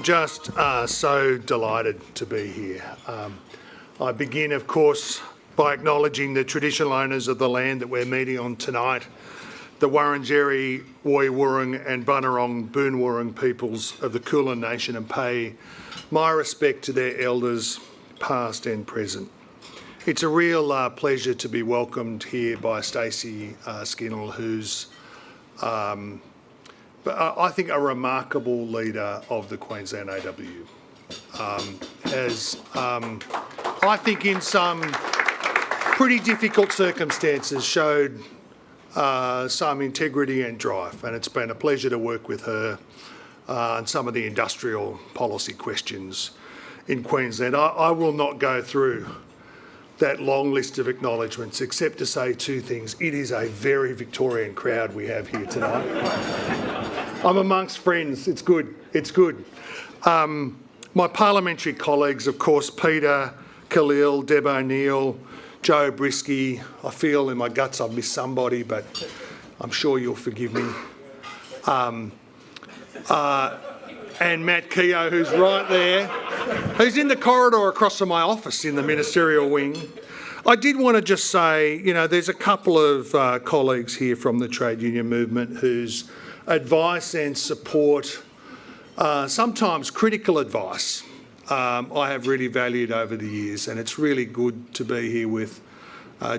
just so delighted to be here. I begin, of course, by acknowledging the traditional owners of the land that we're meeting on tonight, the Wurundjeri, Woiwurrung and Bunurong Boonwurrung peoples of the Kulin Nation, and pay my respect to their elders, past and present. It's a real pleasure to be welcomed here by Stacey Skinnell, who's I think a remarkable leader of the Queensland AW. I think in some pretty difficult circumstances showed some integrity and drive, and it's been a pleasure to work with her on some of the industrial policy questions in Queensland. I will not go through that long list of acknowledgements except to say two things. It is a very Victorian crowd we have here tonight. I'm amongst friends. It's good. It's good. My parliamentary colleagues, of course, Peter, Khalil, Deb O'Neill, Joe Brisky. I feel in my guts I've missed somebody, but I'm sure you'll forgive me. And Matt Keogh, who's right there, who's in the corridor across from my office in the ministerial wing. I did want to just say, you know, there's a couple of colleagues here from the trade union movement whose advice and support, sometimes critical advice, I have really valued over the years, and it's really good to be here with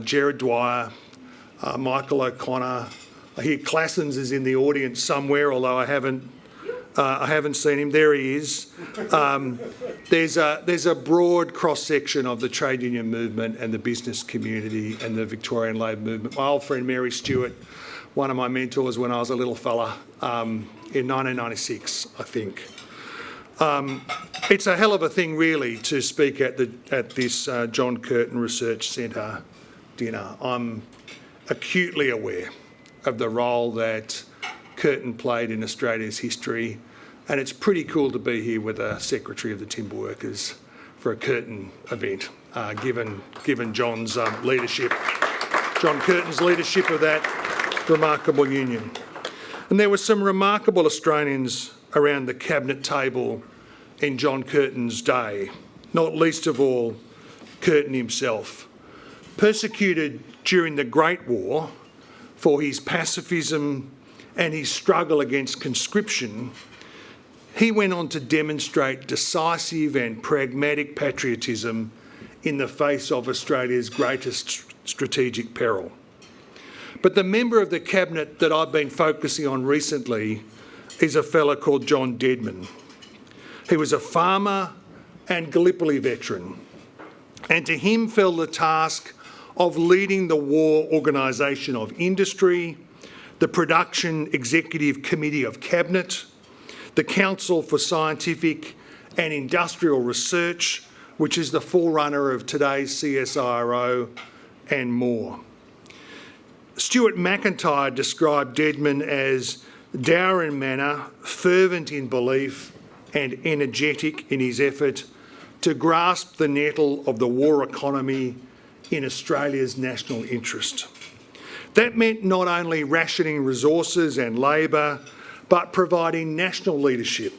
Gerard Dwyer, Michael O'Connor. I hear Classens is in the audience somewhere, although I haven't seen him. There he is. There's a broad cross-section of the trade union movement and the business community and the Victorian Labour movement. My old friend Mary Stewart, one of my mentors when I was a little fella, in 1996, I think. It's a hell of a thing, really, to speak at this John Curtin Research Centre dinner. I'm acutely aware of the role that Curtin played in Australia's history, and it's pretty cool to be here with a Secretary of the Timber Workers for a Curtin event, given John's leadership, John Curtin's leadership of that remarkable union. And there were some remarkable Australians around the cabinet table in John Curtin's day, not least of all Curtin himself. Persecuted during the Great War for his pacifism and his struggle against conscription, he went on to demonstrate decisive and pragmatic patriotism in the face of Australia's greatest strategic peril. But the member of the cabinet that I've been focusing on recently is a fellow called John Deadman. He was a farmer and Gallipoli veteran, and to him fell the task of leading the war organisation of industry, the Production Executive Committee of Cabinet, the Council for Scientific and Industrial Research, which is the forerunner of today's CSIRO, and more. Stuart McIntyre described Deadman as dour in manner, fervent in belief and energetic in his effort to grasp the nettle of the war economy in Australia's national interest. That meant not only rationing resources and labour, but providing national leadership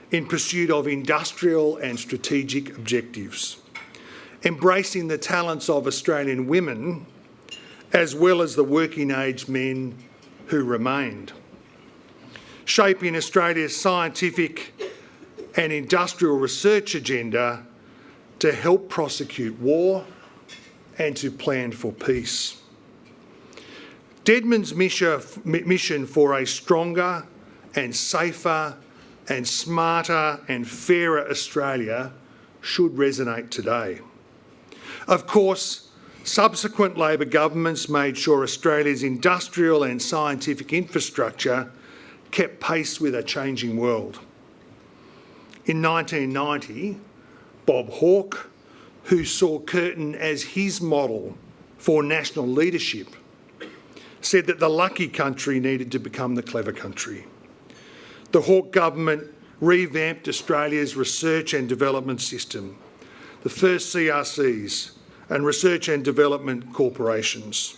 in pursuit of industrial and strategic objectives, embracing the talents of Australian women as well as the working-age men who remained, shaping Australia's scientific and industrial research agenda to help prosecute war and to plan for peace. Deadman's mission for a stronger and safer and smarter and fairer Australia should resonate today. Of course, subsequent Labor governments made sure Australia's industrial and scientific infrastructure kept pace with a changing world. In 1990, Bob Hawke, who saw Curtin as his model for national leadership, said that the lucky country needed to become the clever country. The Hawke government revamped Australia's research and development system, the first CRCs and research and development corporations.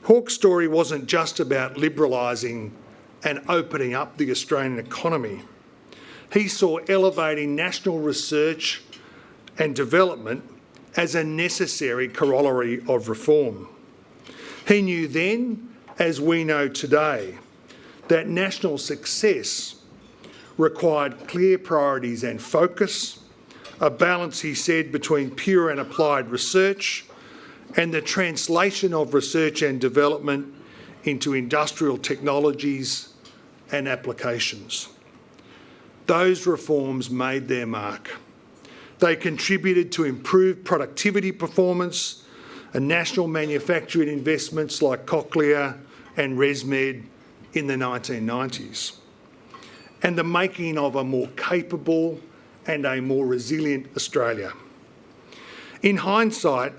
Hawke's story wasn't just about liberalising and opening up the Australian economy. he saw elevating national research and development as a necessary corollary of reform. He knew then, as we know today, that national success required clear priorities and focus, a balance, he said, between pure and applied research and the translation of research and development into industrial technologies and applications. Those reforms made their mark. They contributed to improved productivity performance and national manufacturing investments like Cochlear and ResMed in the 1990s, and the making of a more capable and a more resilient Australia. In hindsight,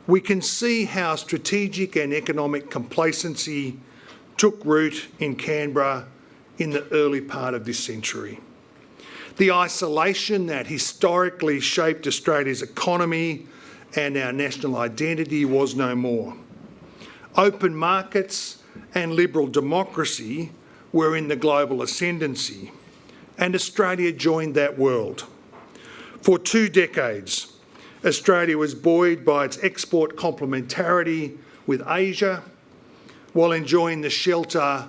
we can see how strategic and economic complacency took root in Canberra in the early part of this century. The isolation that historically shaped Australia's economy and our national identity was no more. Open markets and liberal democracy were in the global ascendancy, and Australia joined that world. For 2 decades, Australia was buoyed by its export complementarity with Asia, while enjoying the shelter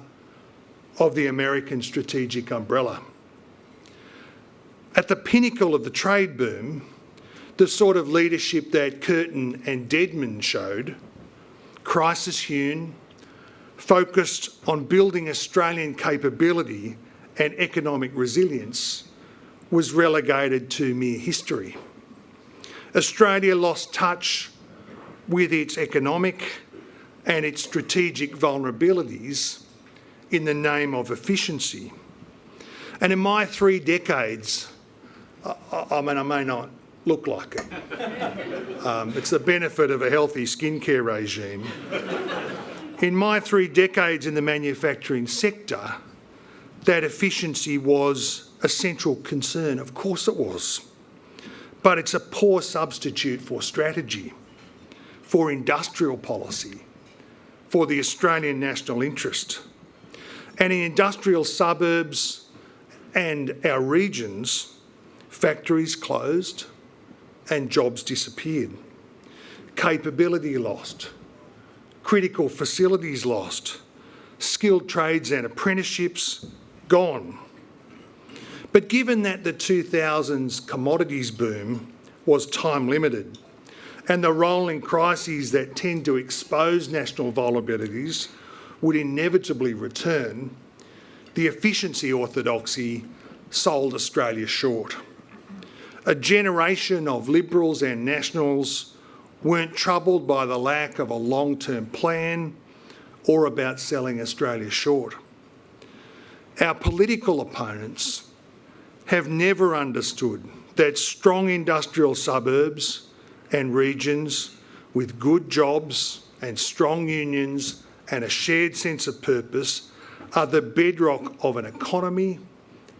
of the American strategic umbrella. At the pinnacle of the trade boom, the sort of leadership that Curtin and Dedman showed, crisis-hewn, focused on building Australian capability and economic resilience, was relegated to mere history. Australia lost touch with its economic and its strategic vulnerabilities in the name of efficiency. And in my 3 decades, I may not look like it. It's the benefit of a healthy skincare regime. In my 3 decades in the manufacturing sector, that efficiency was a central concern. Of course it was. But it's a poor substitute for strategy, for industrial policy, for the Australian national interest. And in industrial suburbs and our regions, factories closed and jobs disappeared. Capability lost. Critical facilities lost. Skilled trades and apprenticeships gone. But given that the 2000s commodities boom was time limited and the rolling crises that tend to expose national vulnerabilities would inevitably return, the efficiency orthodoxy sold Australia short. A generation of Liberals and Nationals weren't troubled by the lack of a long-term plan or about selling Australia short. Our political opponents have never understood that strong industrial suburbs and regions with good jobs and strong unions and a shared sense of purpose are the bedrock of an economy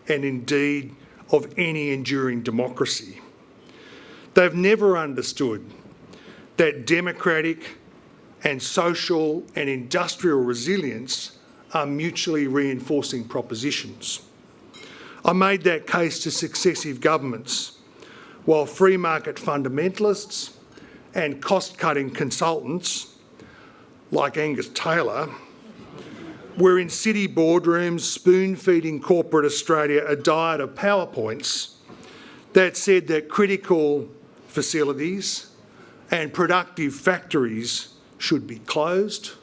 and indeed of any enduring democracy. They've never understood that democratic and social and industrial resilience are mutually reinforcing propositions. I made that case to successive governments, while free market fundamentalists and cost-cutting consultants, like Angus Taylor, were in city boardrooms spoon-feeding corporate Australia a diet of PowerPoints that said that critical facilities and productive factories should be closed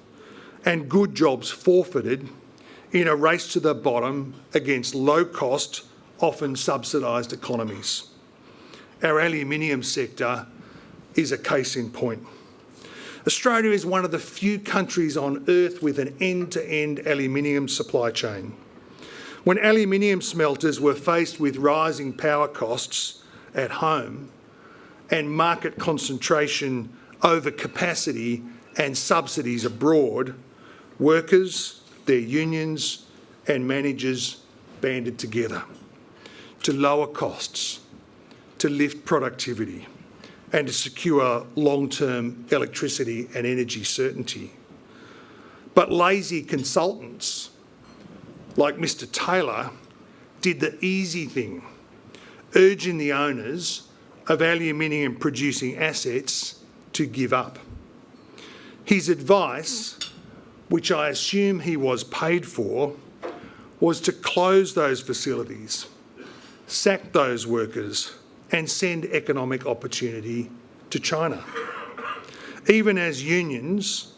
and good jobs forfeited in a race to the bottom against low-cost, often subsidised economies. Our aluminium sector is a case in point. Australia is one of the few countries on earth with an end-to-end aluminium supply chain. When aluminium smelters were faced with rising power costs at home and market concentration over capacity and subsidies abroad, workers, their unions and managers banded together to lower costs, to lift productivity and to secure long-term electricity and energy certainty. But lazy consultants like Mr Taylor did the easy thing, urging the owners of aluminium producing assets to give up. His advice, which I assume he was paid for, was to close those facilities, sack those workers and send economic opportunity to China. Even as unions,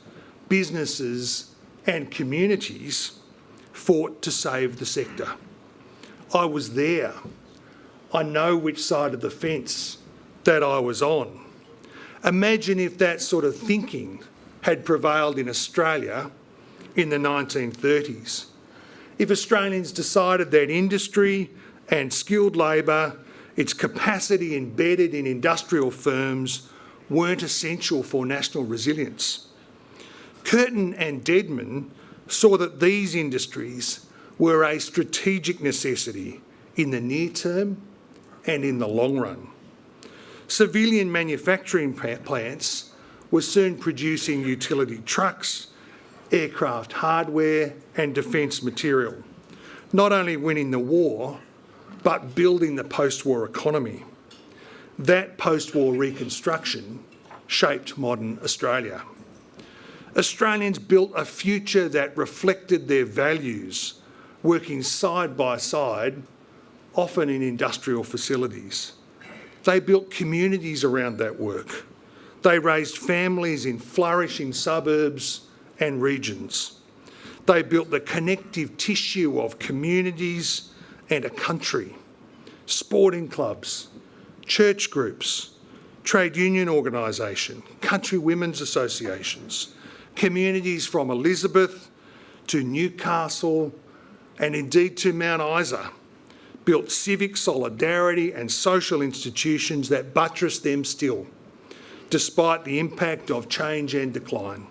businesses and communities fought to save the sector. I was there. I know which side of the fence that I was on. Imagine if that sort of thinking had prevailed in Australia in the 1930s. If Australians decided that industry and skilled labour, its capacity embedded in industrial firms, weren't essential for national resilience. Curtin and Deadman saw that these industries were a strategic necessity in the near term and in the long run. Civilian manufacturing plants were soon producing utility trucks, aircraft hardware and defence material, not only winning the war, but building the post-war economy. That post-war reconstruction shaped modern Australia. Australians built a future that reflected their values, working side by side, often in industrial facilities. They built communities around that work. They raised families in flourishing suburbs and regions. They built the connective tissue of communities and a country. Sporting clubs, church groups, trade union organisation, country women's associations, communities from Elizabeth to Newcastle and indeed to Mount Isa built civic solidarity and social institutions that buttress them still, despite the impact of change and decline.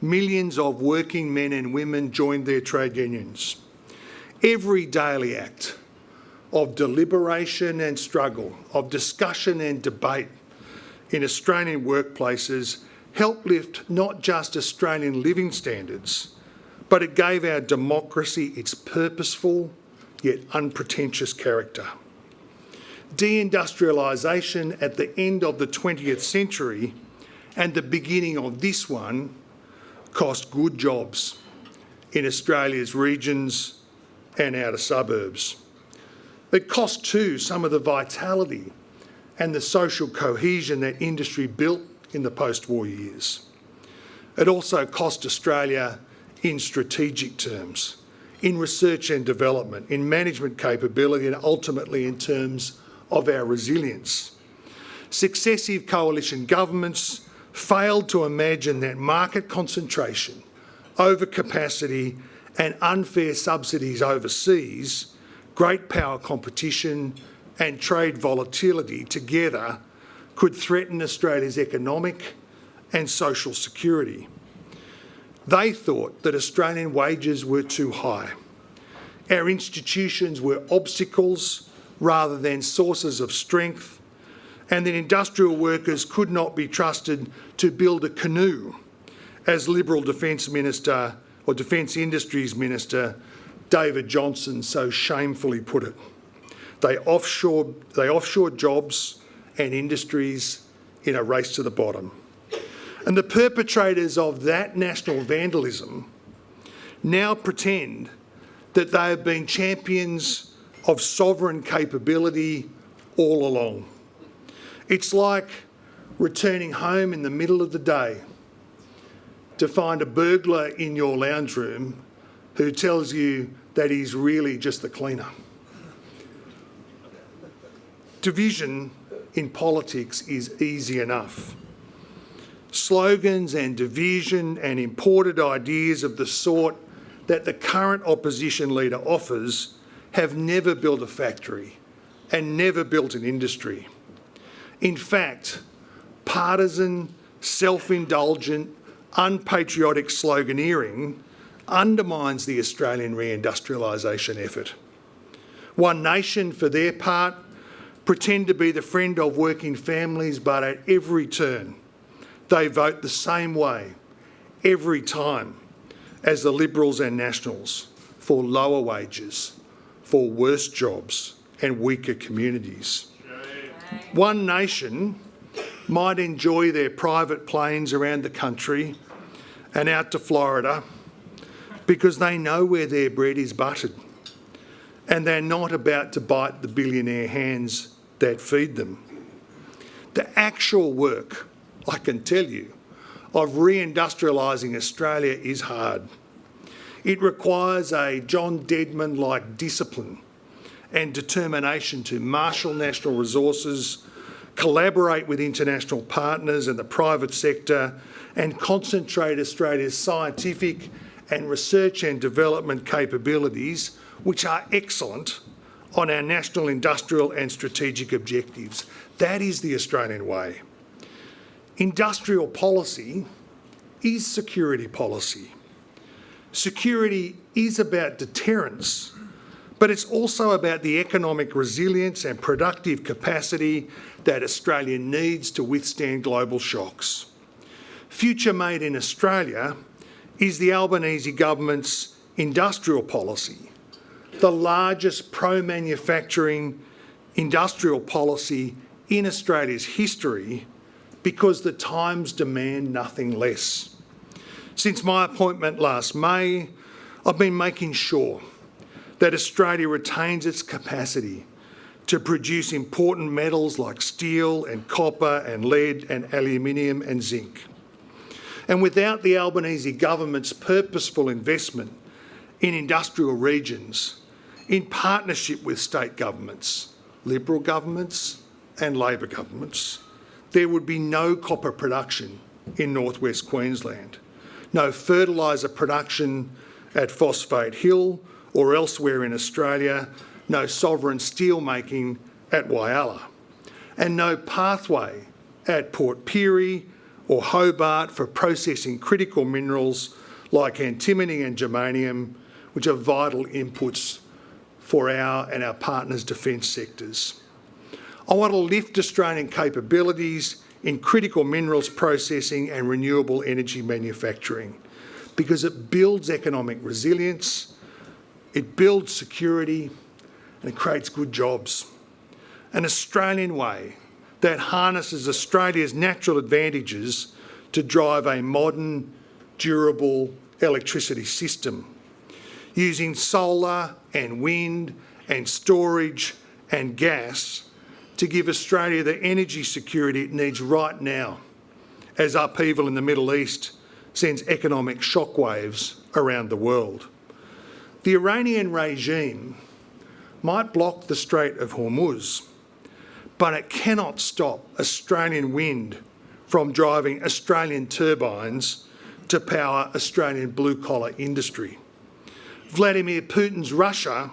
Millions of working men and women joined their trade unions. Every daily act of deliberation and struggle, of discussion and debate in Australian workplaces helped lift not just Australian living standards, but it gave our democracy its purposeful yet unpretentious character. Deindustrialisation at the end of the 20th century and the beginning of this one cost good jobs in Australia's regions and outer suburbs. It cost too some of the vitality and the social cohesion that industry built in the post-war years. It also cost Australia in strategic terms, in research and development, in management capability and ultimately in terms of our resilience. Successive coalition governments failed to imagine that market concentration, overcapacity and unfair subsidies overseas, great power competition and trade volatility together could threaten Australia's economic and social security. They thought that Australian wages were too high. Our institutions were obstacles rather than sources of strength, and that industrial workers could not be trusted to build a canoe, as Liberal Defence Minister or Defence Industries Minister David Johnson so shamefully put it. They offshored jobs and industries in a race to the bottom. And the perpetrators of that national vandalism now pretend that they have been champions of sovereign capability all along. It's like returning home in the middle of the day to find a burglar in your lounge room who tells you that he's really just the cleaner. Division in politics is easy enough. Slogans and division and imported ideas of the sort that the current opposition leader offers have never built a factory and never built an industry. In fact, partisan, self-indulgent, unpatriotic sloganeering undermines the Australian reindustrialisation effort. One Nation, for their part, pretend to be the friend of working families, but at every turn, they vote the same way every time as the Liberals and Nationals for lower wages, for worse jobs and weaker communities. One nation might enjoy their private planes around the country and out to Florida because they know where their bread is buttered and they're not about to bite the billionaire hands that feed them. The actual work, I can tell you, of reindustrialising Australia is hard. It requires a John Deadman-like discipline and determination to marshal national resources, collaborate with international partners and the private sector, and concentrate Australia's scientific and research and development capabilities, which are excellent, on our national industrial and strategic objectives. That is the Australian way. Industrial policy is security policy. Security is about deterrence, but it's also about the economic resilience and productive capacity that Australia needs to withstand global shocks. Future Made in Australia is the Albanese Government's industrial policy, the largest pro-manufacturing industrial policy in Australia's history, because the times demand nothing less. Since my appointment last May, I've been making sure that Australia retains its capacity to produce important metals like steel and copper and lead and aluminium and zinc. And without the Albanese Government's purposeful investment in industrial regions, in partnership with state governments, Liberal governments and Labor governments, there would be no copper production in northwest Queensland, no fertiliser production at Phosphate Hill or elsewhere in Australia, no sovereign steel making at Whyalla, and no pathway at Port Pirie or Hobart for processing critical minerals like antimony and germanium, which are vital inputs for our and our partners' defence sectors. I want to lift Australian capabilities in critical minerals processing and renewable energy manufacturing because it builds economic resilience, it builds security, and it creates good jobs. An Australian way that harnesses Australia's natural advantages to drive a modern, durable electricity system, using solar and wind and storage and gas to give Australia the energy security it needs right now as upheaval in the Middle East sends economic shockwaves around the world. The Iranian regime might block the Strait of Hormuz, but it cannot stop Australian wind from driving Australian turbines to power Australian blue-collar industry. Vladimir Putin's Russia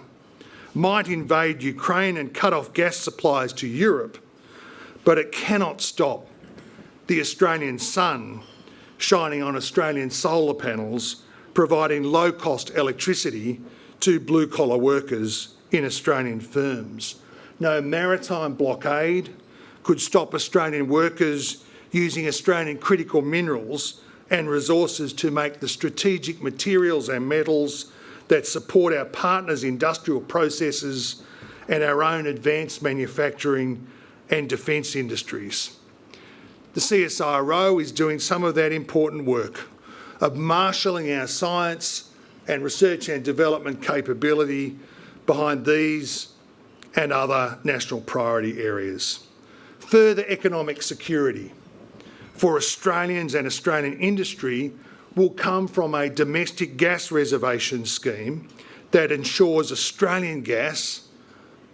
might invade Ukraine and cut off gas supplies to Europe, but it cannot stop the Australian sun shining on Australian solar panels, providing low-cost electricity to blue-collar workers in Australian firms. No maritime blockade could stop Australian workers using Australian critical minerals and resources to make the strategic materials and metals that support our partners' industrial processes and our own advanced manufacturing and defence industries. The CSIRO is doing some of that important work of marshalling our science and research and development capability behind these and other national priority areas. Further economic security for Australians and Australian industry will come from a domestic gas reservation scheme that ensures Australian gas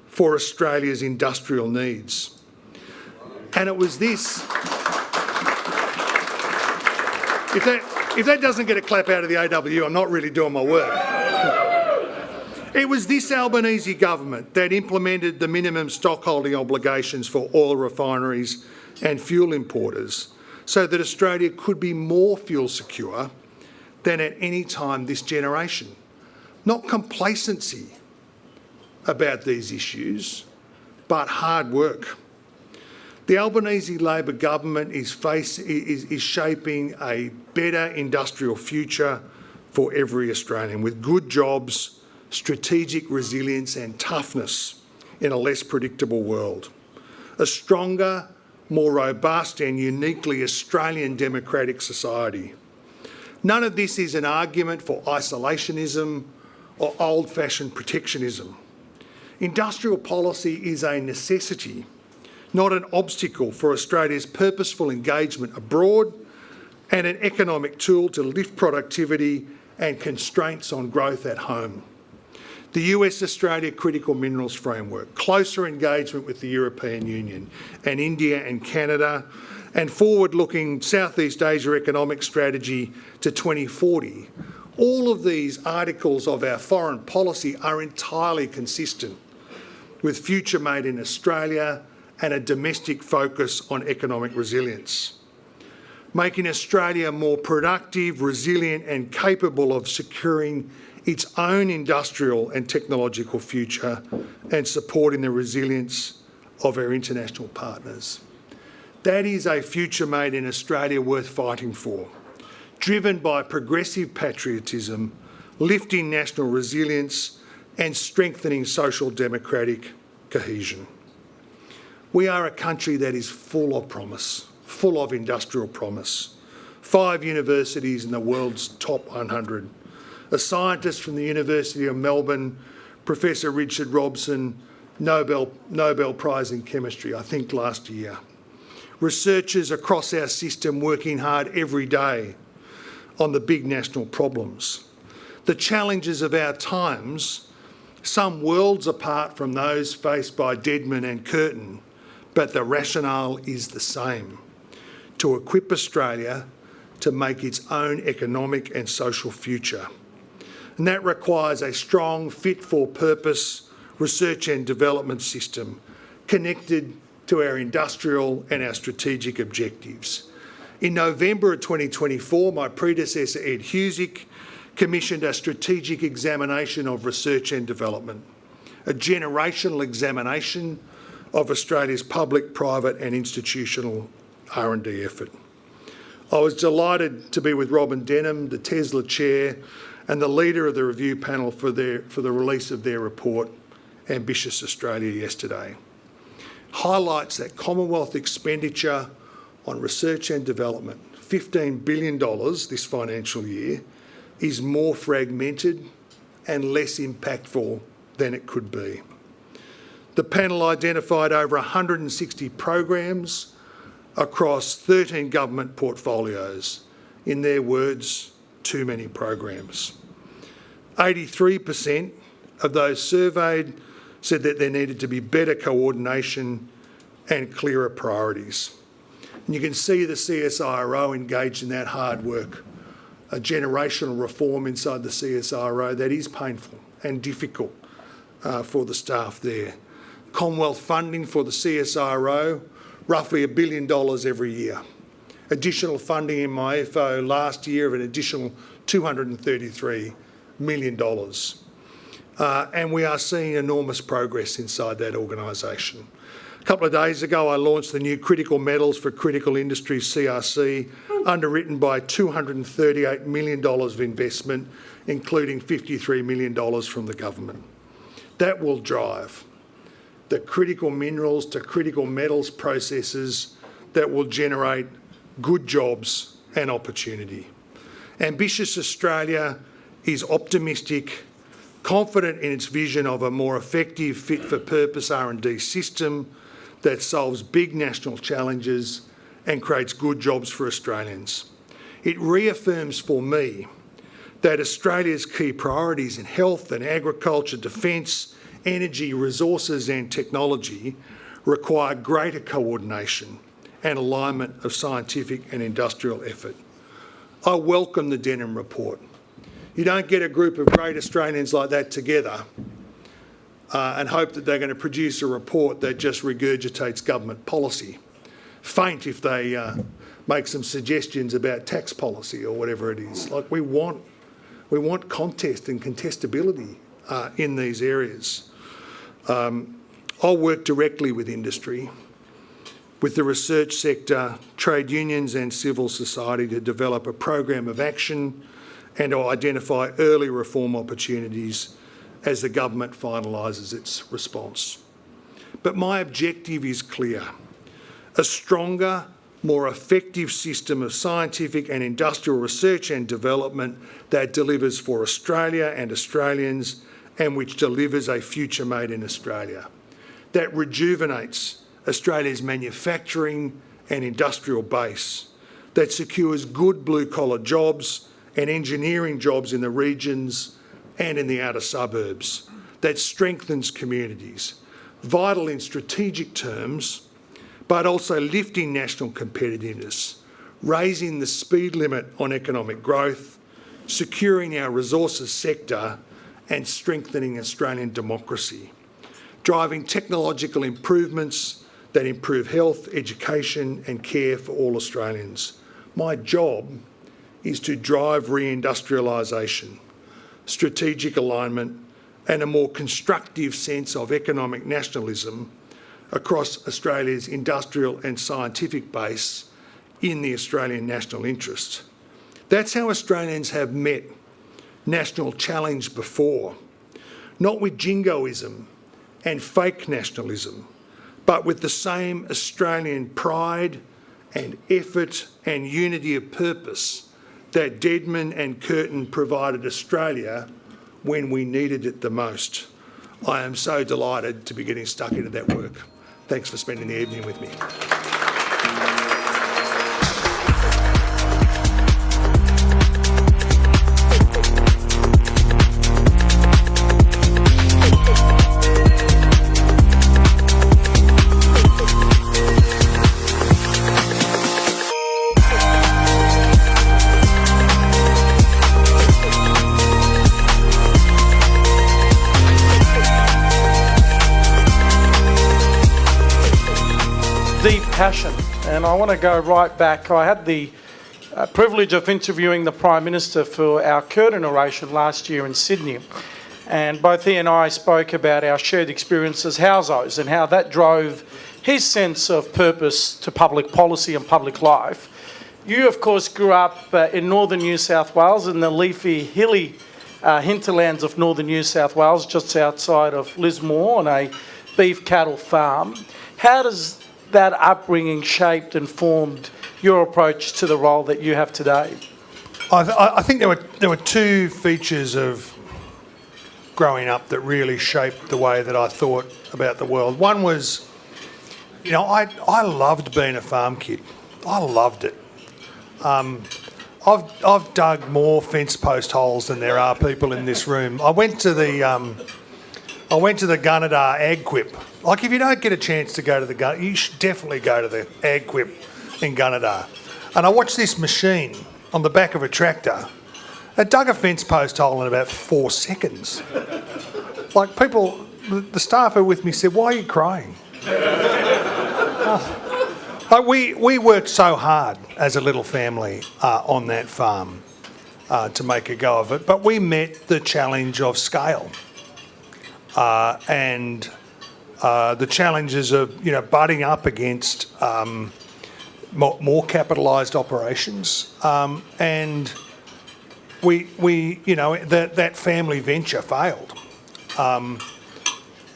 for Australia's industrial needs. And it was this, if that doesn't get a clap out of the AW, I'm not really doing my work. It was this Albanese government that implemented the minimum stockholding obligations for oil refineries and fuel importers so that Australia could be more fuel secure than at any time this generation. Not complacency about these issues, but hard work. The Albanese Labor government is shaping a better industrial future for every Australian with good jobs, strategic resilience and toughness in a less predictable world, a stronger, more robust and uniquely Australian democratic society. None of this is an argument for isolationism or old-fashioned protectionism. Industrial policy is a necessity, not an obstacle for Australia's purposeful engagement abroad and an economic tool to lift productivity and constraints on growth at home. The US-Australia Critical Minerals Framework, closer engagement with the European Union and India and Canada, and forward-looking Southeast Asia economic strategy to 2040, all of these articles of our foreign policy are entirely consistent with future made in Australia and a domestic focus on economic resilience, making Australia more productive, resilient and capable of securing its own industrial and technological future and supporting the resilience of our international partners. That is a future made in Australia worth fighting for, driven by progressive patriotism, lifting national resilience and strengthening social democratic cohesion. We are a country that is full of promise, full of industrial promise. 5 universities in the world's top 100. A scientist from the University of Melbourne, Professor Richard Robson, Nobel Prize in Chemistry, I think last year. Researchers across our system working hard every day on the big national problems. The challenges of our times, some worlds apart from those faced by Dedman and Curtin, but the rationale is the same: to equip Australia to make its own economic and social future. And that requires a strong, fit-for-purpose research and development system connected to our industrial and our strategic objectives. In November of 2024, my predecessor Ed Husick commissioned a strategic examination of research and development, a generational examination of Australia's public, private and institutional R&D effort. I was delighted to be with Robin Denham, the Tesla chair, and the leader of the review panel for the release of their report, Ambitious Australia, yesterday. Highlights that Commonwealth expenditure on research and development, $15 billion this financial year, is more fragmented and less impactful than it could be. The panel identified over 160 programs across 13 government portfolios. In their words, too many programs. 83% of those surveyed said that there needed to be better coordination and clearer priorities. And you can see the CSIRO engaged in that hard work, a generational reform inside the CSIRO that is painful and difficult for the staff there. Commonwealth funding for the CSIRO, roughly $1 billion every year. Additional funding in my FO last year of an additional $233 million. And we are seeing enormous progress inside that organisation. A couple of days ago, I launched the new Critical Metals for Critical Industries CRC, underwritten by $238 million of investment, including $53 million from the government. That will drive the critical minerals to critical metals processes that will generate good jobs and opportunity. Ambitious Australia is optimistic, confident in its vision of a more effective fit-for-purpose R&D system that solves big national challenges and creates good jobs for Australians. It reaffirms for me that Australia's key priorities in health and agriculture, defence, energy, resources and technology require greater coordination and alignment of scientific and industrial effort. I welcome the Denham report. You don't get a group of great Australians like that together and hope that they're going to produce a report that just regurgitates government policy. Faint if they make some suggestions about tax policy or whatever it is. Like we want contest and contestability in these areas. I'll work directly with industry, with the research sector, trade unions and civil society to develop a program of action and to identify early reform opportunities as the government finalises its response. But my objective is clear: a stronger, more effective system of scientific and industrial research and development that delivers for Australia and Australians, and which delivers a future made in Australia, that rejuvenates Australia's manufacturing and industrial base, that secures good blue-collar jobs and engineering jobs in the regions and in the outer suburbs, that strengthens communities, vital in strategic terms, but also lifting national competitiveness, raising the speed limit on economic growth, securing our resources sector and strengthening Australian democracy, driving technological improvements that improve health, education and care for all Australians. My job is to drive reindustrialisation, strategic alignment and a more constructive sense of economic nationalism across Australia's industrial and scientific base in the Australian national interest. That's how Australians have met national challenge before, not with jingoism and fake nationalism, but with the same Australian pride and effort and unity of purpose that Deadman and Curtin provided Australia when we needed it the most. I am so delighted to be getting stuck into that work. Thanks for spending the evening with me. Deep passion, and I want to go right back. I had the privilege of interviewing the Prime Minister for our Curtin oration last year in Sydney, and both he and I spoke about our shared experience as housos and how that drove his sense of purpose to public policy and public life. You, of course, grew up in northern New South Wales, in the leafy, hilly hinterlands of northern New South Wales, just outside of Lismore, on a beef cattle farm. How does that upbringing shaped and formed your approach to the role that you have today? I think there were two features of growing up that really shaped the way that I thought about the world. One was, I loved being a farm kid. I loved it. I've dug more fence post holes than there are people in this room. I went to the Gunnedah Ag Quip. Like, if you don't get a chance to go to the gun, you should definitely go to the Ag Quip in Gunnedah. And I watched this machine on the back of a tractor. It dug a fence post hole in about 4 seconds. Like, people, the staff who were with me said, "Why are you crying?" Like, we worked so hard as a little family on that farm to make a go of it, but we met the challenge of scale. And the challenges of butting up against more capitalised operations, and that family venture failed,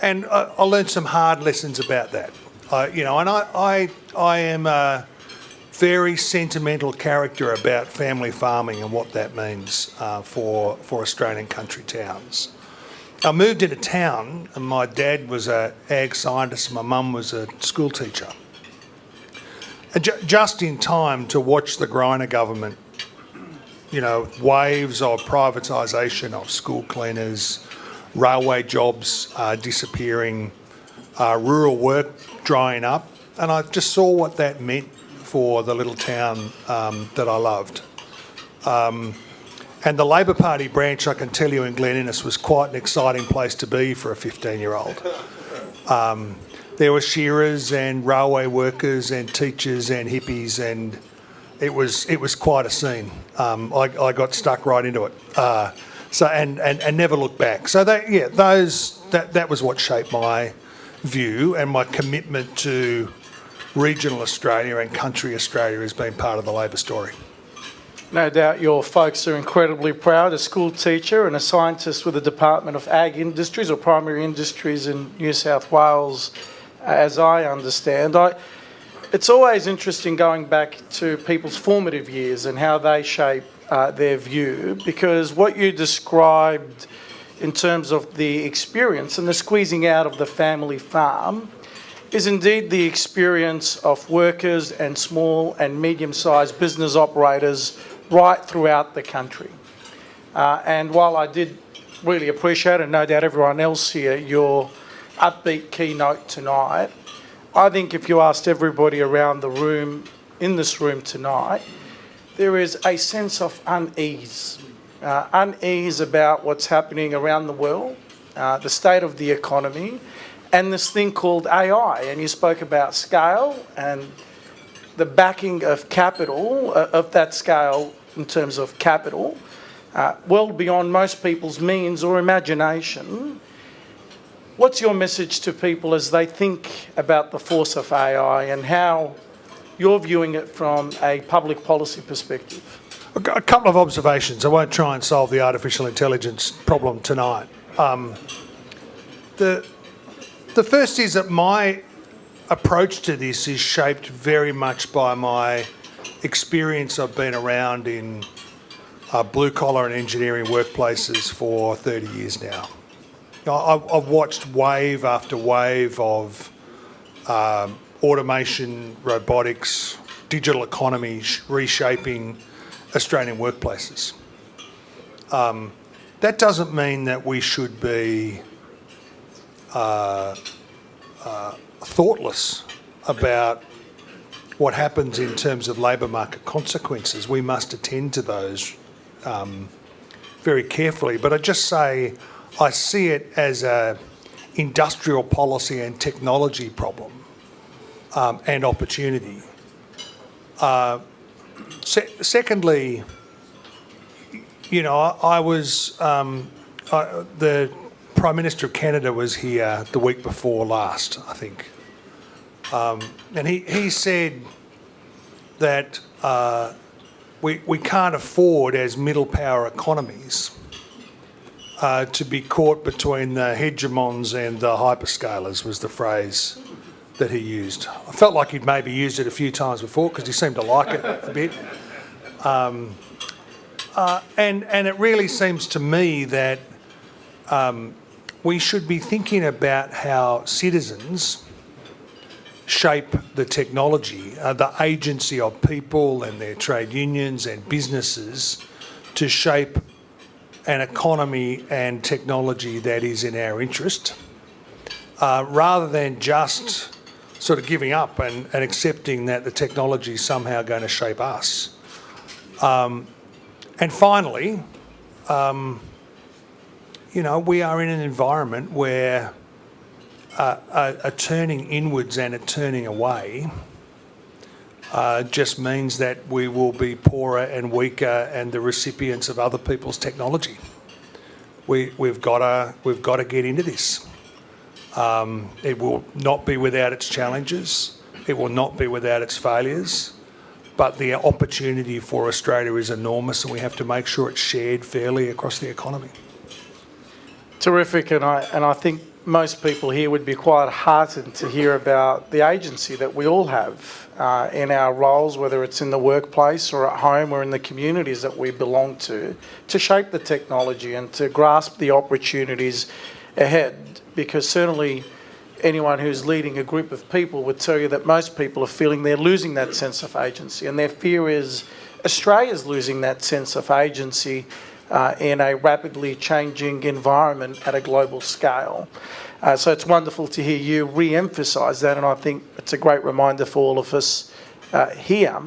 and I learned some hard lessons about that. And I am a very sentimental character about family farming and what that means for Australian country towns. I moved into town and my dad was an ag scientist and my mum was a school teacher. And just in time to watch the Greiner government, waves of privatisation of school cleaners, railway jobs disappearing, rural work drying up. And I just saw what that meant for the little town that I loved. And the Labor Party branch, I can tell you, in Glen Innes was quite an exciting place to be for a 15-year-old. There were shearers and railway workers and teachers and hippies, and it was quite a scene. I got stuck right into it. And never looked back. So that was what shaped my view and my commitment to regional Australia and country Australia as being part of the Labor story. No doubt your folks are incredibly proud. A school teacher and a scientist with the Department of Ag Industries or Primary Industries in New South Wales, as I understand. It's always interesting going back to people's formative years and how they shape their view, because what you described in terms of the experience and the squeezing out of the family farm is indeed the experience of workers and small and medium-sized business operators right throughout the country. And while I did really appreciate, and no doubt everyone else here, your upbeat keynote tonight, I think if you asked everybody around the room, in this room tonight, there is a sense of unease. Unease about what's happening around the world, the state of the economy, and this thing called AI. And you spoke about scale and the backing of capital, of that scale in terms of capital, well beyond most people's means or imagination. What's your message to people as they think about the force of AI and how you're viewing it from a public policy perspective? A couple of observations. I won't try and solve the artificial intelligence problem tonight. The first is that my approach to this is shaped very much by my experience. I've been around in blue-collar and engineering workplaces for 30 years now. I've watched wave after wave of automation, robotics, digital economy reshaping Australian workplaces. That doesn't mean that we should be thoughtless about what happens in terms of labour market consequences. We must attend to those very carefully. But I just say I see it as an industrial policy and technology problem and opportunity. Secondly, you know, the Prime Minister of Canada was here the week before last, I think. And he said that we can't afford, as middle power economies, to be caught between the hegemons and the hyperscalers, was the phrase that he used. I felt like he'd maybe used it a few times before because he seemed to like it a bit. And it really seems to me that we should be thinking about how citizens shape the technology, the agency of people and their trade unions and businesses to shape an economy and technology that is in our interest, rather than just sort of giving up and accepting that the technology is somehow going to shape us. And finally, you know, we are in an environment where a turning inwards and a turning away just means that we will be poorer and weaker and the recipients of other people's technology. We've got to get into this. It will not be without its challenges. It will not be without its failures. But the opportunity for Australia is enormous, and we have to make sure it's shared fairly across the economy. Terrific, and I think most people here would be quite heartened to hear about the agency that we all have in our roles, whether it's in the workplace or at home or in the communities that we belong to shape the technology and to grasp the opportunities ahead. Because certainly anyone who's leading a group of people would tell you that most people are feeling they're losing that sense of agency, and their fear is Australia's losing that sense of agency in a rapidly changing environment at a global scale. So it's wonderful to hear you re-emphasise that, and I think it's a great reminder for all of us here.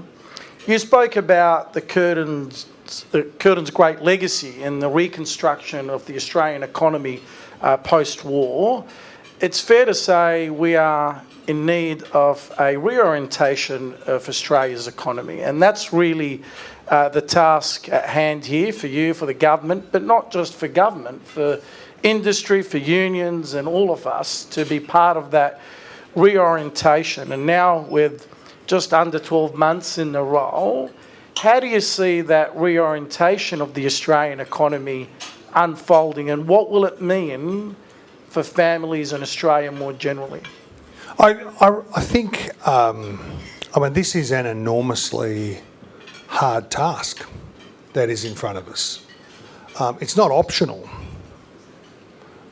You spoke about the Curtin's great legacy in the reconstruction of the Australian economy post-war. It's fair to say we are in need of a reorientation of Australia's economy, and that's really the task at hand here for you, for the government, but not just for government, for industry, for unions and all of us to be part of that reorientation. And now with just under 12 months in the role, How do you see that reorientation of the Australian economy unfolding, and what will it mean for families in Australia more generally? I think, this is an enormously hard task that is in front of us. It's not optional.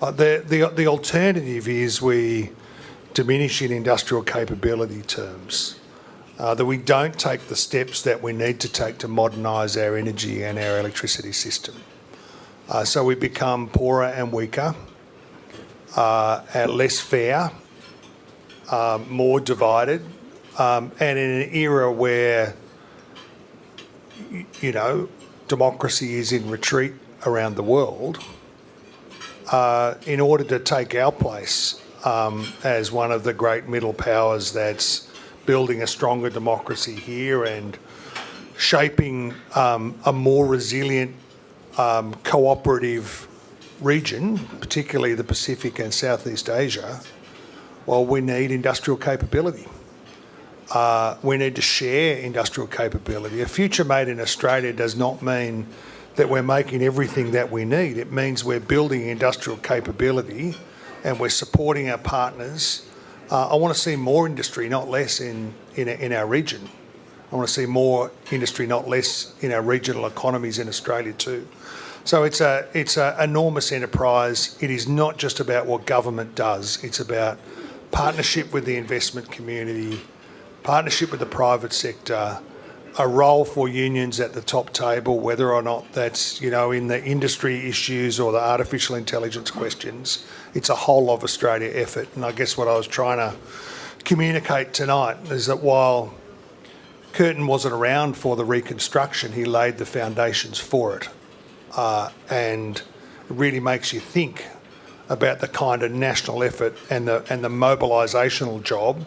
The alternative is we diminish in industrial capability terms, that we don't take the steps that we need to take to modernise our energy and our electricity system. So we become poorer and weaker, and less fair, more divided, and in an era where, democracy is in retreat around the world, in order to take our place as one of the great middle powers that's building a stronger democracy here and shaping a more resilient, cooperative region, particularly the Pacific and Southeast Asia, well, we need industrial capability. We need to share industrial capability. A future made in Australia does not mean that we're making everything that we need. It means we're building industrial capability and we're supporting our partners. I want to see more industry, not less, in our region. I want to see more industry, not less, in our regional economies in Australia too. So it's an enormous enterprise. It is not just about what government does. It's about partnership with the investment community, partnership with the private sector, a role for unions at the top table, whether or not that's, in the industry issues or the artificial intelligence questions. It's a whole of Australia effort. And I guess what I was trying to communicate tonight is that while Curtin wasn't around for the reconstruction, he laid the foundations for it. And it really makes you think about the kind of national effort and the mobilisational job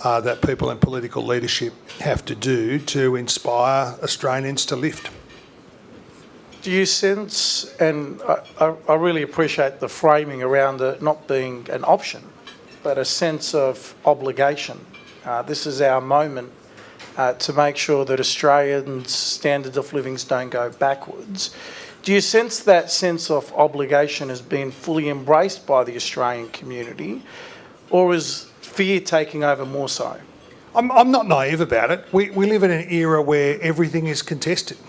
that people in political leadership have to do to inspire Australians to lift. Do you sense, and I really appreciate the framing around it not being an option, but a sense of obligation. This is our moment to make sure that Australians' standards of living don't go backwards. Do you sense that sense of obligation has been fully embraced by the Australian community, or is fear taking over more so? I'm not naive about it. We live in an era where everything is contested.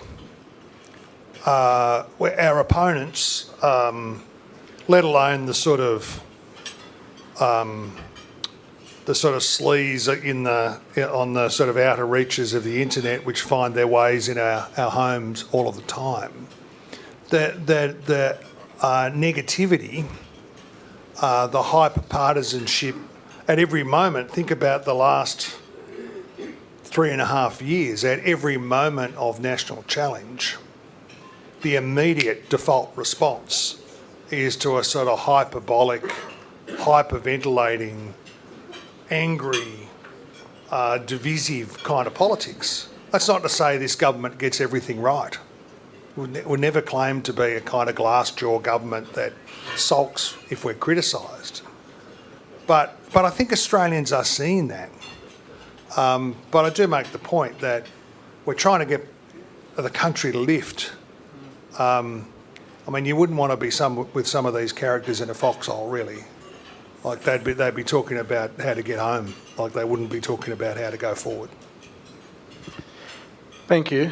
Where our opponents, let alone the sort of sleaze on the sort of outer reaches of the internet, which find their ways in our homes all of the time. The negativity, the hyper-partisanship at every moment. Think about the last 3.5 years. At every moment of national challenge, the immediate default response is to a sort of hyperbolic, hyperventilating, angry, divisive kind of politics. That's not to say this government gets everything right. We'll never claim to be a kind of glass-jaw government that sulks if we're criticised. But I think Australians are seeing that. But I do make the point that we're trying to get the country to lift. You wouldn't want to be with some of these characters in a foxhole, really. Like they'd be talking about how to get home. Like they wouldn't be talking about how to go forward. Thank you.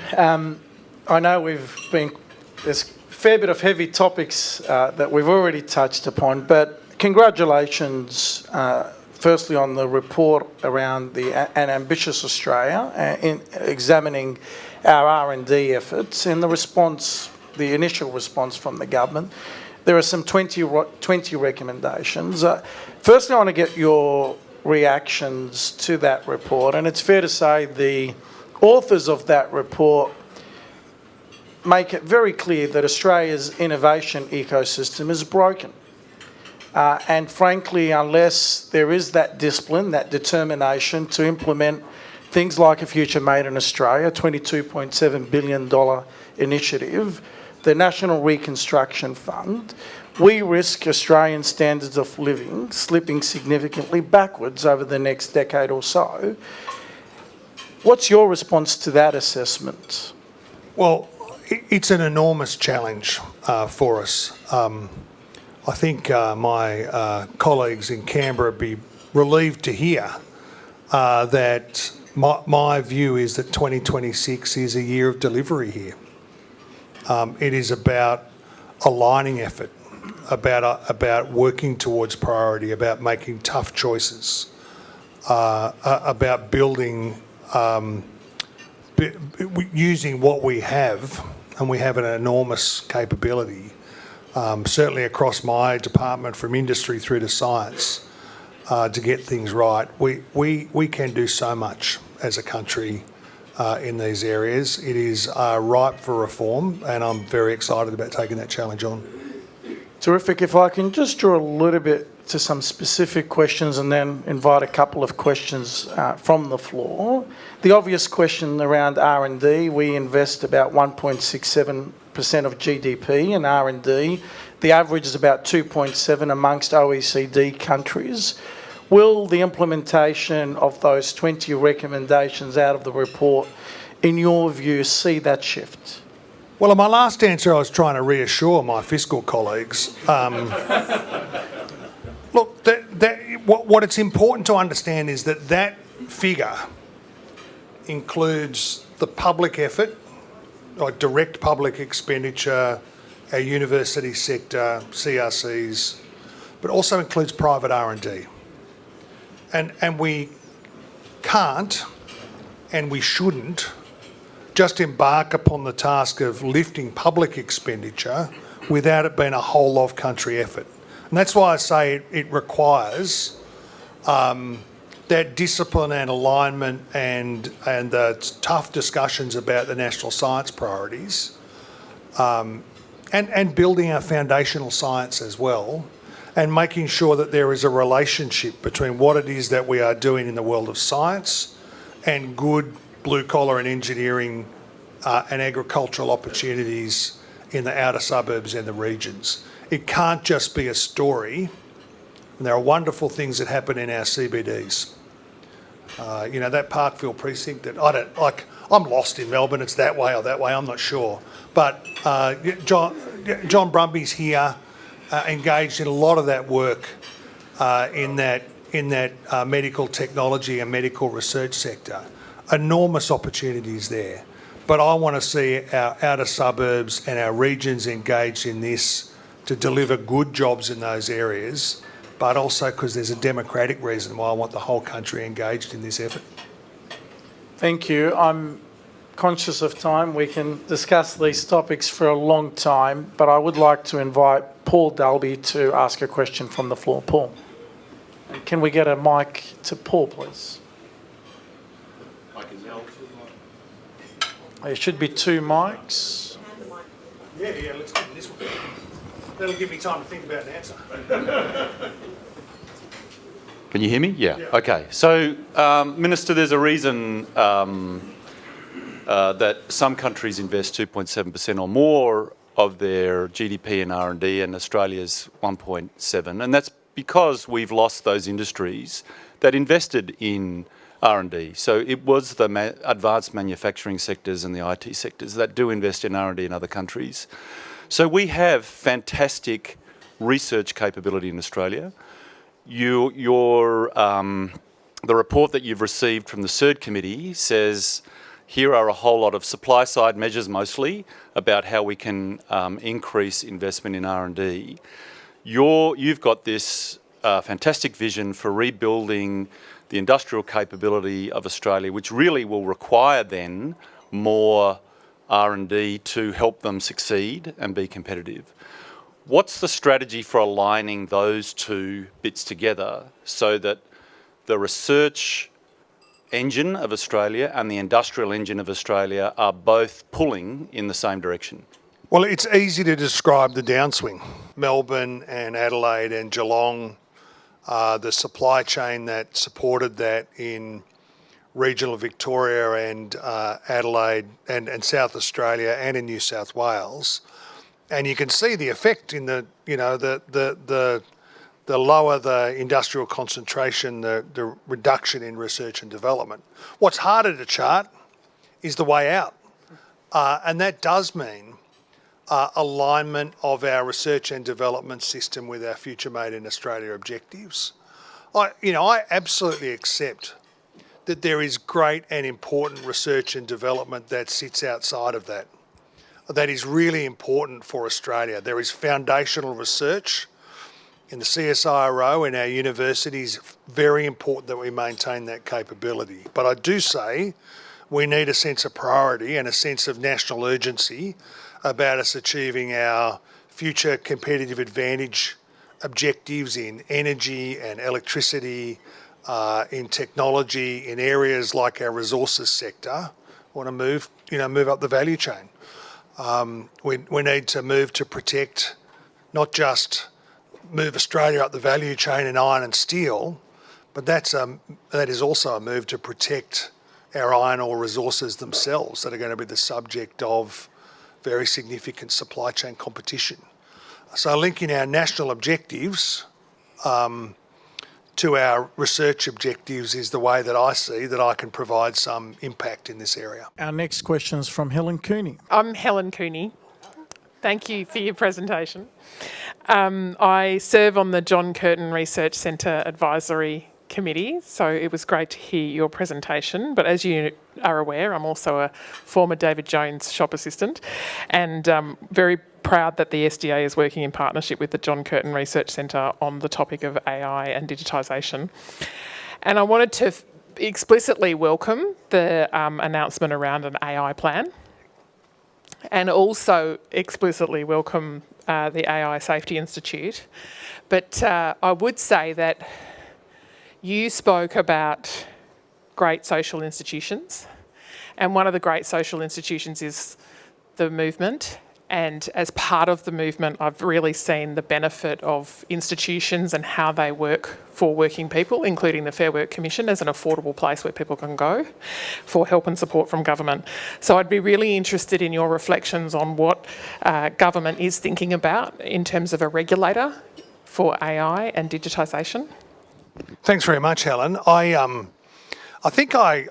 I know there's a fair bit of heavy topics that we've already touched upon, but congratulations, firstly, on the report around an ambitious Australia in examining our R&D efforts and the initial response from the government. There are some 20 recommendations. Firstly, I want to get your reactions to that report, and it's fair to say the authors of that report make it very clear that Australia's innovation ecosystem is broken. And frankly, unless there is that discipline, that determination to implement things like A Future Made in Australia, $22.7 billion initiative, the National Reconstruction Fund, we risk Australian standards of living slipping significantly backwards over the next decade or so. What's your response to that assessment? Well, it's an enormous challenge for us. I think my colleagues in Canberra would be relieved to hear that my view is that 2026 is a year of delivery here. It is about aligning effort, about working towards priority, about making tough choices, about building, using what we have, and we have an enormous capability, certainly across my department, from industry through to science, to get things right. We can do so much as a country in these areas. It is ripe for reform, and I'm very excited about taking that challenge on. Terrific. If I can just draw a little bit to some specific questions and then invite a couple of questions from the floor. The obvious question around R&D, we invest about 1.67% of GDP in R&D. The average is about 2.7 amongst OECD countries. Will the implementation of those 20 recommendations out of the report, in your view, see that shift? Well, in my last answer, I was trying to reassure my fiscal colleagues. Look, what it's important to understand is that figure includes the public effort, like direct public expenditure, our university sector, CRCs, but also includes private R&D. And we can't, and we shouldn't, just embark upon the task of lifting public expenditure without it being a whole of country effort. And that's why I say it requires that discipline and alignment and the tough discussions about the national science priorities, and building our foundational science as well, and making sure that there is a relationship between what it is that we are doing in the world of science and good blue-collar and engineering and agricultural opportunities in the outer suburbs and the regions. It can't just be a story. And there are wonderful things that happen in our CBDs. That Parkville precinct that I don't like. I'm lost in Melbourne. It's that way or that way. I'm not sure. But John Brumby's here, engaged in a lot of that work in that medical technology and medical research sector. Enormous opportunities there. But I want to see our outer suburbs and our regions engaged in this to deliver good jobs in those areas, but also because there's a democratic reason why I want the whole country engaged in this effort. Thank you. I'm conscious of time. We can discuss these topics for a long time, but I would like to invite Paul Dalby to ask a question from the floor. Paul. Can we get a mic to Paul, please? There should be two mics. Yeah, let's give this one. That'll give me time to think about an answer. Can you hear me? Yeah. Okay. So, Minister, there's a reason that some countries invest 2.7% or more of their GDP in R&D, and Australia's 1.7%, and that's because we've lost those industries that invested in R&D. So it was the advanced manufacturing sectors and the IT sectors that do invest in R&D in other countries. So we have fantastic research capability in Australia. The report that you've received from the CERD committee says here are a whole lot of supply side measures mostly about how we can increase investment in R&D. You've got this fantastic vision for rebuilding the industrial capability of Australia, which really will require then more R&D to help them succeed and be competitive. What's the strategy for aligning those two bits together so that the research engine of Australia and the industrial engine of Australia are both pulling in the same direction? Well, it's easy to describe the downswing. Melbourne and Adelaide and Geelong, the supply chain that supported that in regional Victoria and Adelaide and South Australia and in New South Wales. And you can see the effect in the the lower the industrial concentration, the reduction in research and development. What's harder to chart is the way out. And that does mean alignment of our research and development system with our Future Made in Australia objectives. I absolutely accept that there is great and important research and development that sits outside of that. That is really important for Australia. There is foundational research in the CSIRO, in our universities. Very important that we maintain that capability. But I do say we need a sense of priority and a sense of national urgency about us achieving our future competitive advantage objectives in energy and electricity, in technology, in areas like our resources sector. Want to move up the value chain. We need to move to protect, not just move Australia up the value chain in iron and steel, but that is also a move to protect our iron ore resources themselves that are going to be the subject of very significant supply chain competition. So linking our national objectives to our research objectives is the way that I see that I can provide some impact in this area. Our next question is from Helen Cooney. I'm Helen Cooney. Thank you for your presentation. I serve on the John Curtin Research Centre Advisory Committee, so it was great to hear your presentation. But as you are aware, I'm also a former David Jones shop assistant, and very proud that the SDA is working in partnership with the John Curtin Research Centre on the topic of AI and digitisation. And I wanted to explicitly welcome the announcement around an AI plan, and also explicitly welcome the AI Safety Institute. But I would say that you spoke about great social institutions, and one of the great social institutions is the movement. And as part of the movement, I've really seen the benefit of institutions and how they work for working people, including the Fair Work Commission as an affordable place where people can go for help and support from government. So I'd be really interested in your reflections on what government is thinking about in terms of a regulator for AI and digitisation. Thanks very much, Helen. I think I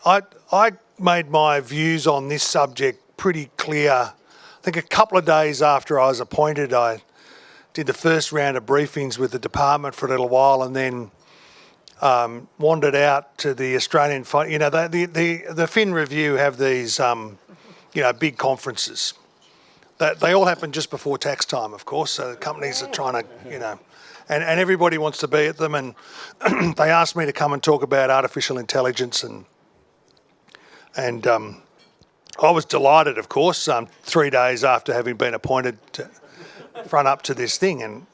made my views on this subject pretty clear. I think a couple of days after I was appointed, I did the first round of briefings with the department for a little while, and then wandered out to the Australian, the Fin Review have these, big conferences. They all happen just before tax time, of course. So the companies are trying to, and everybody wants to be at them. And they asked me to come and talk about artificial intelligence, and I was delighted, of course, 3 days after having been appointed to front up to this thing. And,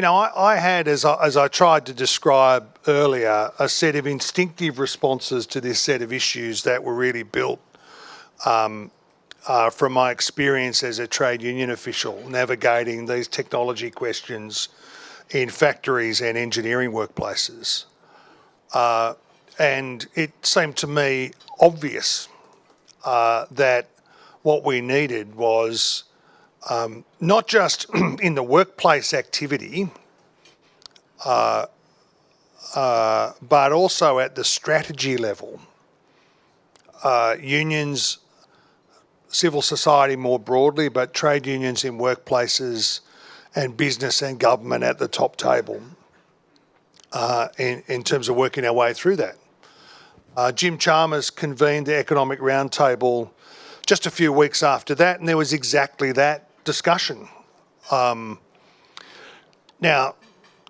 I had, as I tried to describe earlier, a set of instinctive responses to this set of issues that were really built from my experience as a trade union official, navigating these technology questions in factories and engineering workplaces. And it seemed to me obvious that what we needed was not just in the workplace activity, but also at the strategy level. Unions, civil society more broadly, but trade unions in workplaces and business and government at the top table in terms of working our way through that. Jim Chalmers convened the Economic Roundtable just a few weeks after that, and there was exactly that discussion. Now,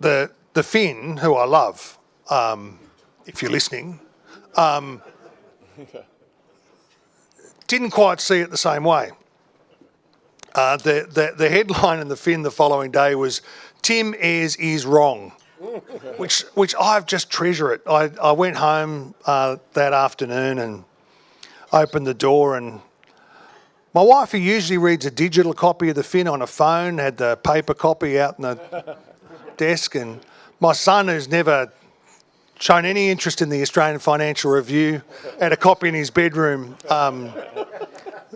the Fin, who I love, if you're listening, didn't quite see it the same way. The headline in the Fin the following day was, "Tim Ayres is wrong." Which I've just treasure it. I went home that afternoon and opened the door, and my wife, who usually reads a digital copy of the Fin on a phone, had the paper copy out in the desk, and my son, who's never shown any interest in the Australian Financial Review, had a copy in his bedroom.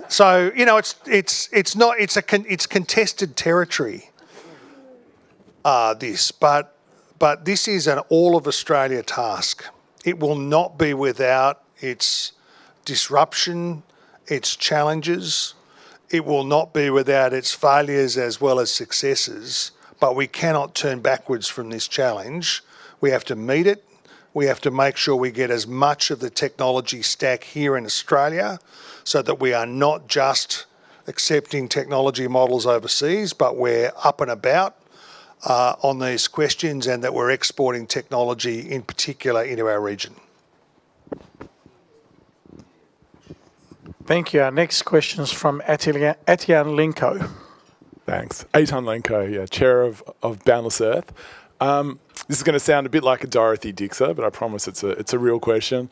So it's contested territory. this, but this is an all of Australia task. It will not be without its disruption, its challenges. It will not be without its failures as well as successes, but we cannot turn backwards from this challenge. We have to meet it. We have to make sure we get as much of the technology stack here in Australia so that we are not just accepting technology models overseas, but we're up and about on these questions, and that we're exporting technology in particular into our region. Thank you. Our next question is from Etienne Linko. Thanks. Eitan Lenko, yeah, Chair of Boundless Earth. This is going to sound a bit like a Dorothy Dixer, but I promise it's a real question.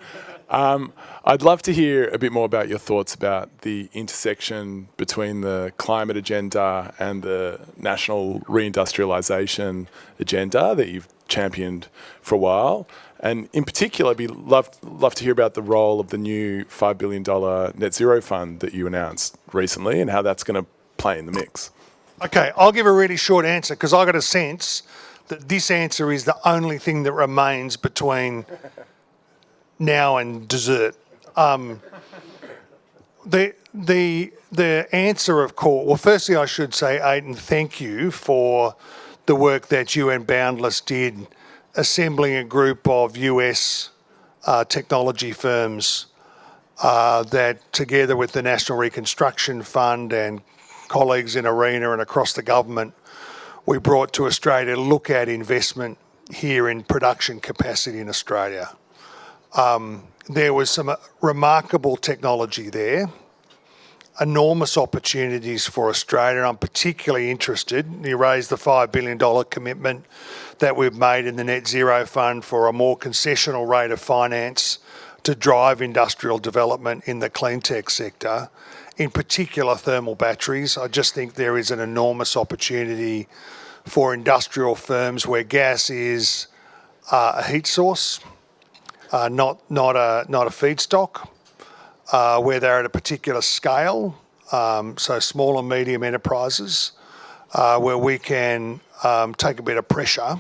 I'd love to hear a bit more about your thoughts about the intersection between the climate agenda and the national reindustrialisation agenda that you've championed for a while. And in particular, I'd love to hear about the role of the new $5 billion net zero fund that you announced recently and how that's going to play in the mix. Okay, I'll give a really short answer because I got a sense that this answer is the only thing that remains between now and dessert. The answer, of course, well, firstly, I should say, Aidan, thank you for the work that you and Boundless did assembling a group of US technology firms that, together with the National Reconstruction Fund and colleagues in ARENA and across the government, we brought to Australia to look at investment here in production capacity in Australia. There was some remarkable technology there, enormous opportunities for Australia. I'm particularly interested, you raised the $5 billion commitment that we've made in the Net Zero Fund for a more concessional rate of finance to drive industrial development in the clean tech sector, in particular thermal batteries. I just think there is an enormous opportunity for industrial firms where gas is a heat source, not a feedstock, where they're at a particular scale, so small and medium enterprises, where we can take a bit of pressure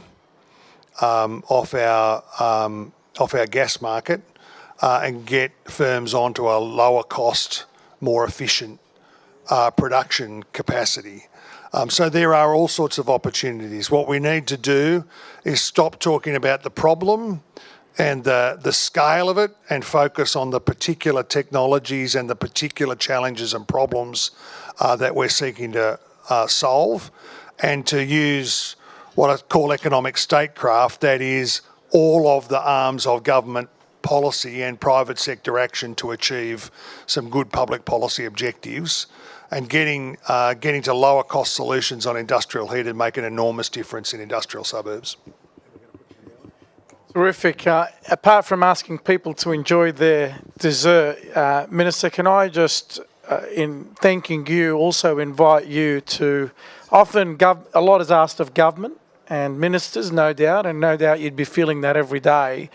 off our gas market and get firms onto a lower cost, more efficient production capacity. So there are all sorts of opportunities. What we need to do is stop talking about the problem and the scale of it and focus on the particular technologies and the particular challenges and problems that we're seeking to solve, and to use what I call economic statecraft, that is all of the arms of government policy and private sector action to achieve some good public policy objectives, and getting to lower cost solutions on industrial heat and make an enormous difference in industrial suburbs. Terrific. Apart from asking people to enjoy their dessert, Minister, can I just, in thanking you, also invite you to, often a lot is asked of government and ministers, no doubt, and no doubt you'd be feeling that every day.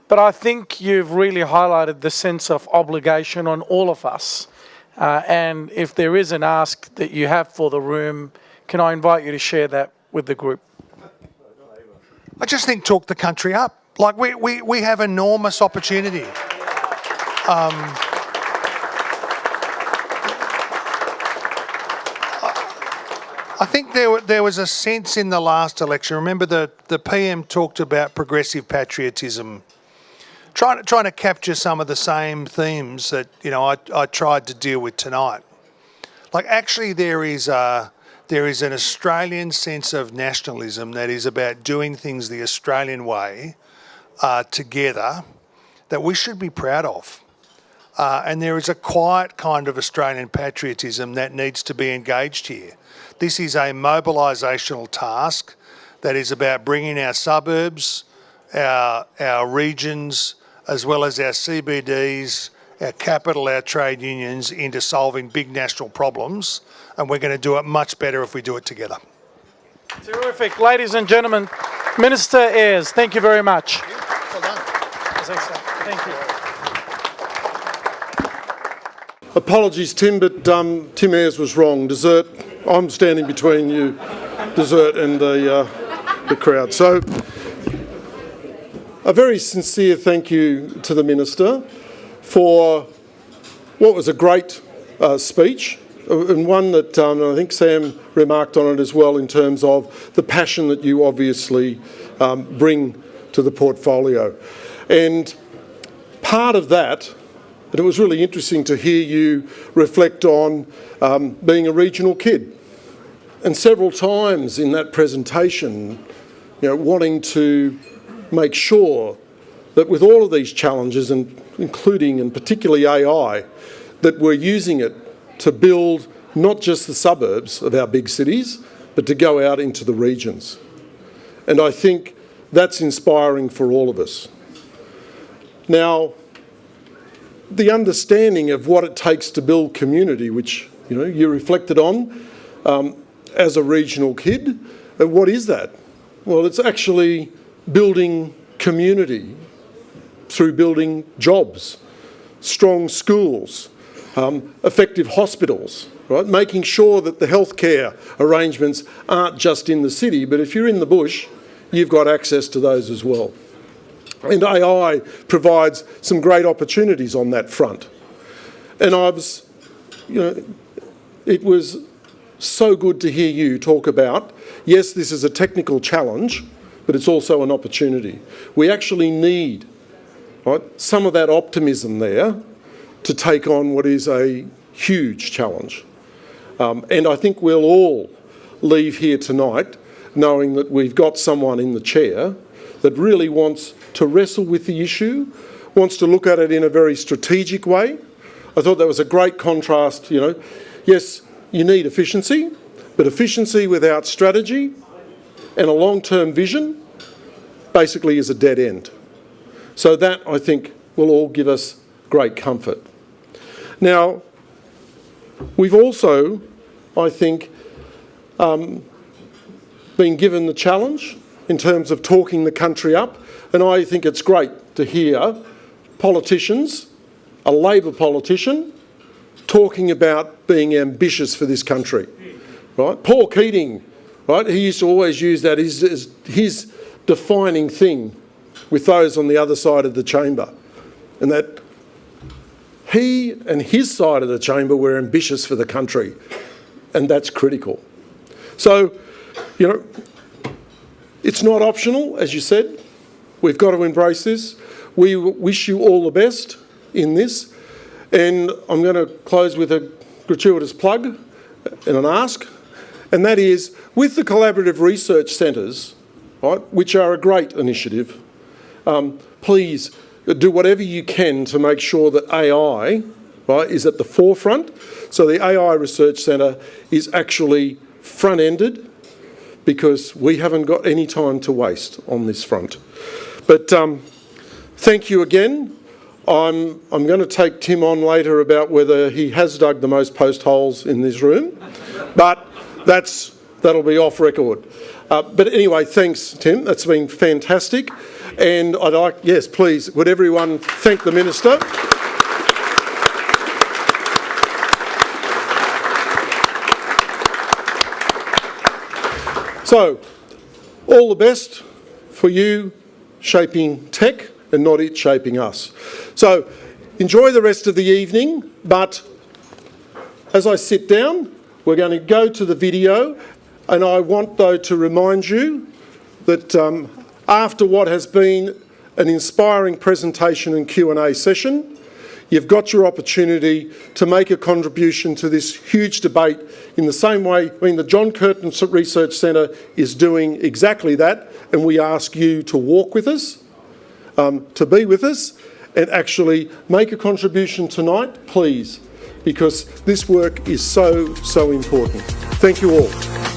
But I think you've really highlighted the sense of obligation on all of us. And if there is an ask that you have for the room, can I invite you to share that with the group? I just think talk the country up. Like we have enormous opportunity. I think there was a sense in the last election. Remember the PM talked about progressive patriotism, trying to capture some of the same themes that I tried to deal with tonight. Like actually there is an Australian sense of nationalism that is about doing things the Australian way together that we should be proud of. And there is a quiet kind of Australian patriotism that needs to be engaged here. This is a mobilisational task that is about bringing our suburbs, our regions, as well as our CBDs, our capital, our trade unions, into solving big national problems. And we're going to do it much better if we do it together. Terrific. Ladies and gentlemen, Minister Ayres, thank you very much. Well done. Thank you. Apologies, Tim, but Tim Ayres was wrong. Dessert, I'm standing between you, dessert, and the the crowd. So, a very sincere thank you to the Minister for what was a great speech, and one that I think Sam remarked on it as well in terms of the passion that you obviously bring to the portfolio. And part of that, and it was really interesting to hear you reflect on being a regional kid. And several times in that presentation, wanting to make sure that with all of these challenges, and including and particularly AI, that we're using it to build not just the suburbs of our big cities, but to go out into the regions. And I think that's inspiring for all of us. Now, the understanding of what it takes to build community, which you reflected on as a regional kid, what is that? Well, it's actually building community through building jobs, strong schools, effective hospitals, right? Making sure that the healthcare arrangements aren't just in the city, but if you're in the bush, you've got access to those as well. And AI provides some great opportunities on that front. And it was so good to hear you talk about, yes, this is a technical challenge, but it's also an opportunity. We actually need, right, some of that optimism there to take on what is a huge challenge. And I think we'll all leave here tonight knowing that we've got someone in the chair that really wants to wrestle with the issue, wants to look at it in a very strategic way. I thought that was a great contrast, Yes, you need efficiency, but efficiency without strategy and a long-term vision basically is a dead end. So that, I think, will all give us great comfort. Now, we've also, I think, been given the challenge in terms of talking the country up, and I think it's great to hear politicians, a Labor politician, talking about being ambitious for this country, right? Paul Keating, right, he used to always use that as his defining thing with those on the other side of the chamber, and that he and his side of the chamber were ambitious for the country, and that's critical. So, it's not optional, as you said. We've got to embrace this. We wish you all the best in this. And I'm going to close with a gratuitous plug and an ask, and that is, with the collaborative research centres, right, which are a great initiative, please do whatever you can to make sure that AI, right, is at the forefront. So the AI Research Centre is actually front-ended, because we haven't got any time to waste on this front. But thank you again. I'm going to take Tim on later about whether he has dug the most post holes in this room, but that'll be off record. But anyway, thanks, Tim. That's been fantastic. And I'd like, yes, please, would everyone thank the Minister? So, all the best for you shaping tech and not it shaping us. So, enjoy the rest of the evening, but as I sit down, we're going to go to the video, and I want, though, to remind you that after what has been an inspiring presentation and Q&A session, you've got your opportunity to make a contribution to this huge debate in the same way. The John Curtin Research Centre is doing exactly that, and we ask you to walk with us, to be with us, and actually make a contribution tonight, please, because this work is so, so important. Thank you all.